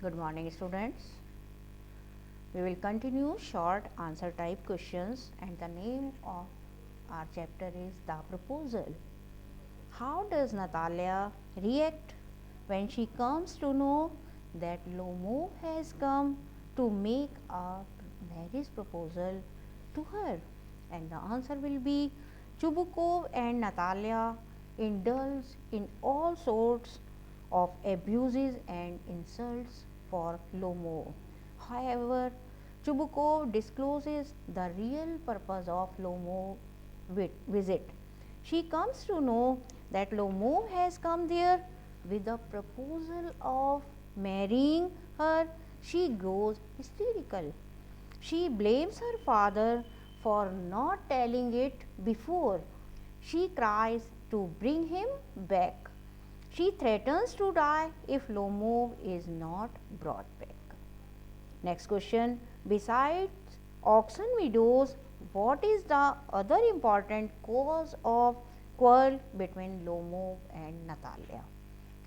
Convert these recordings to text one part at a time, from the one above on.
Good morning, students. We will continue short answer type questions, and the name of our chapter is The Proposal. How does Natalia react when she comes to know that Lomov has come to make a marriage proposal to her? And the answer will be Chubukov and Natalia indulge in all sorts of abuses and insults for Lomov. However, Chubukov discloses the real purpose of Lomov's visit. She comes to know that Lomov has come there with the proposal of marrying her. She grows hysterical. She blames her father for not telling it before. She tries to bring him back. She threatens to die if Lomov is not brought back. Next question. Besides auction widows, what is the other important cause of quarrel between Lomov and Natalia?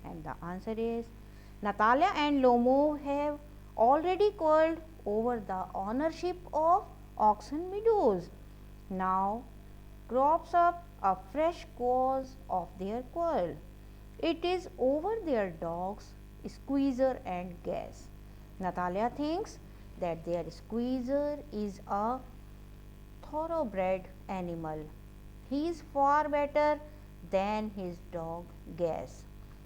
And the answer is Natalia and Lomov have already quarreled over the ownership of auction meadows. Now crops up a fresh cause of their quarrel. It is over their dogs, Squeezer and Gas. Natalia thinks that their Squeezer is a thoroughbred animal. He is far better than his dog Gas.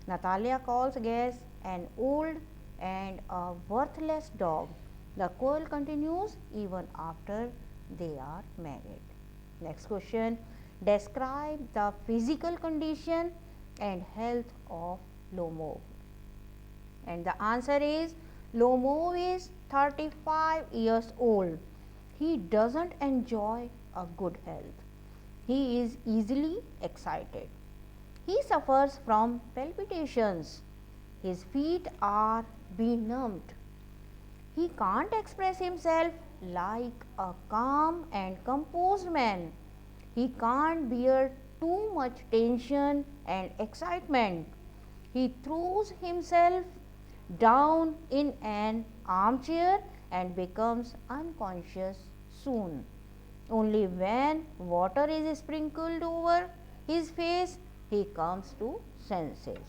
Natalia calls Gas an old and a worthless dog. The quarrel continues even after they are married. Next question. Describe the physical condition and health of Lomov. And the answer is Lomov is 35 years old. He doesn't enjoy a good health. He is easily excited. He suffers from palpitations. His feet are benumbed. He can't express himself like a calm and composed man. He can't bear too much tension and excitement. He throws himself down in an armchair and becomes unconscious soon. Only when water is sprinkled over his face he comes to senses.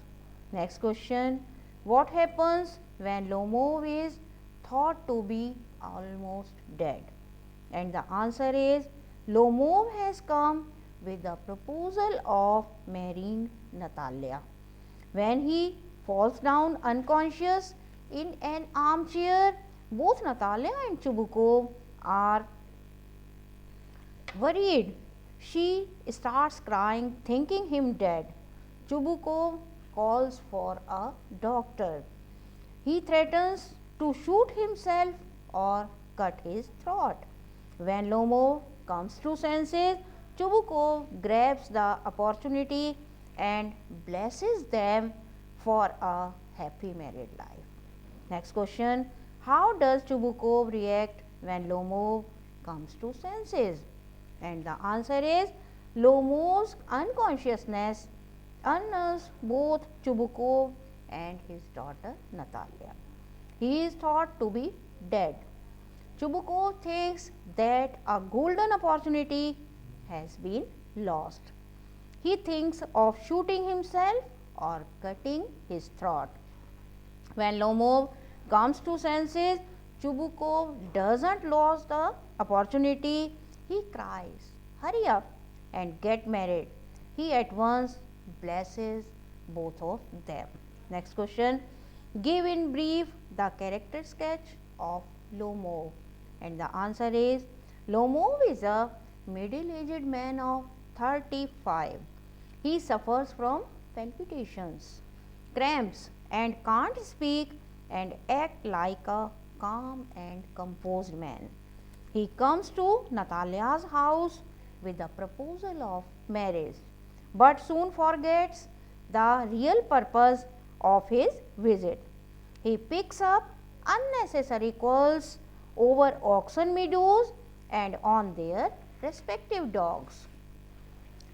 Next question. What happens when Lomov is thought to be almost dead? And the answer is Lomov has come with the proposal of marrying Natalia. When he falls down unconscious in an armchair, both Natalia and Chubukov are worried. She starts crying, thinking him dead. Chubukov calls for a doctor. He threatens to shoot himself or cut his throat. When Lomov comes to senses, Chubukov grabs the opportunity and blesses them for a happy married life. Next question. How does Chubukov react when Lomov comes to senses? And the answer is Lomov's unconsciousness unnerves both Chubukov and his daughter Natalia. He is thought to be dead. Chubukov thinks that a golden opportunity has been lost. He thinks of shooting himself or cutting his throat. When Lomov comes to senses, Chubukov doesn't lose the opportunity. He cries, "Hurry up and get married." He at once blesses both of them. Next question. Give in brief the character sketch of Lomov. And the answer is Lomov is a middle-aged man of 35. He suffers from palpitations, cramps and can't speak and act like a calm and composed man. He comes to Natalia's house with the proposal of marriage, but soon forgets the real purpose of his visit. He picks up unnecessary quarrels over auction meadows and on their respective dogs.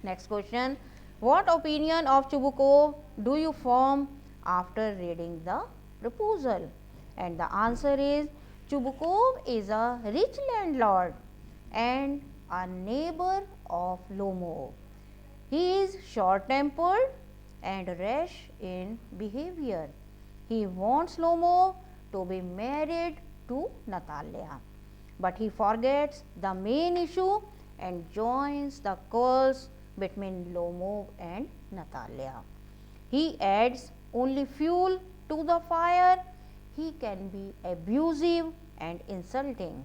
Next question. What opinion of Chubukov do you form after reading the proposal? And the answer is Chubukov is a rich landlord and a neighbor of Lomov. He is short tempered and rash in behavior. He wants Lomov to be married to Natalia, but he forgets the main issue and joins the quarrels between Lomov and Natalia. He adds only fuel to the fire. He can be abusive and insulting.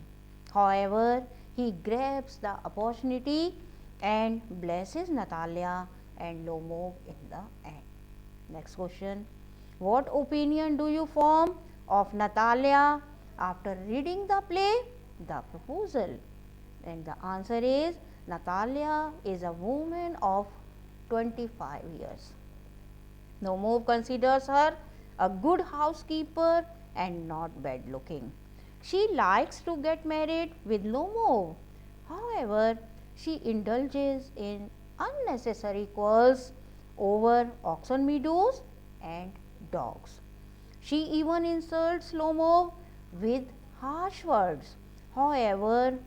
However, he grabs the opportunity and blesses Natalia and Lomov in the end. Next question. What opinion do you form of Natalia after reading the play The Proposal? And the answer is Natalia is a woman of 25 years. Lomov considers her a good housekeeper and not bad looking. She likes to get married with Lomov. However, she indulges in unnecessary quarrels over oxen meadows and dogs. She even insults Lomov with harsh words. However,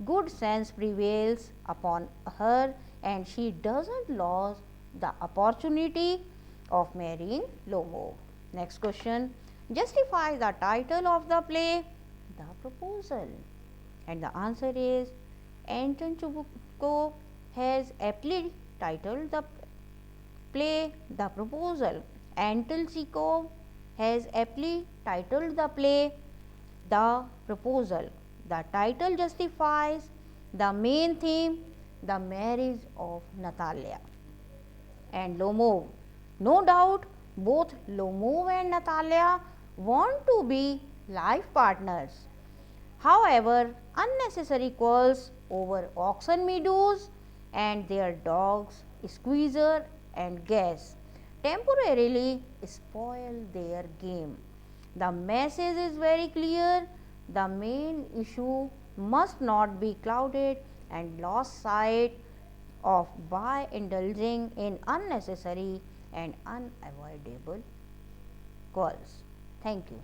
good sense prevails upon her and she doesn't lose the opportunity of marrying Lomov. Next question. Justify the title of the play, The Proposal. And the answer is Anton Chubukov has aptly titled the play The Proposal. Anton Chekhov has aptly titled the play The Proposal. The title justifies the main theme, the marriage of Natalia and Lomov. No doubt, both Lomov and Natalia want to be life partners. However, unnecessary quarrels over oxen meadows and their dogs, Squeezer and Gas, temporarily spoil their game. The message is very clear. The main issue must not be clouded and lost sight of by indulging in unnecessary and unavoidable quarrels. Thank you.